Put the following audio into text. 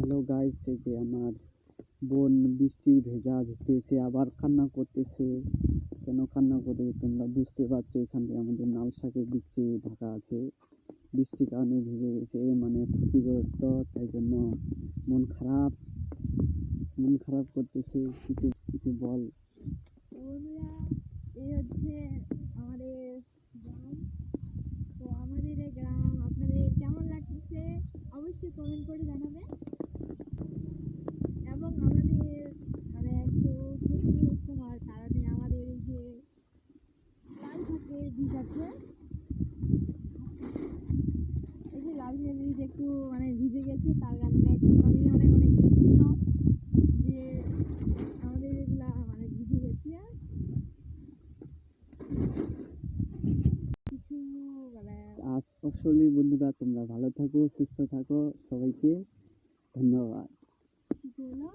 Hello guys, এই যে আমার বোন বৃষ্টির ভেজা ভিজতেছে, আবার কান্না করতেছে। কেন কান্না করতেছে তোমরা বুঝতে পারছো। এখান থেকে আমাদের নাল শাকের বৃষ্টি ঢাকা আছে, বৃষ্টির কারণে ভিজে গেছে, মানে ক্ষতিগ্রস্ত। তাই জন্য মন খারাপ মন খারাপ করতেছে। কিছু কিছু বল। বন্ধুরা, এই হচ্ছে আমাদের গ্রাম। তো আমাদের এই গ্রাম আপনাদের কেমন লাগতেছে অবশ্যই কমেন্ট করে জানাবেন। এবং আমাদের একটু ক্ষতিগ্রস্ত হওয়ার কারণে আমাদের এই যে লাল শাকের বীজ আছে, এই যে লাল শাকের বীজ একটু ভিজে গেছে, তার কারণে আমি অনেক অনেক দুঃখিত যে আমাদের এগুলা ভিজে গেছে। কিছু আজ আসলে বন্ধুরা, তোমরা ভালো থাকো, সুস্থ থাকো, সবাইকে ধন্যবাদ। কিছু হলো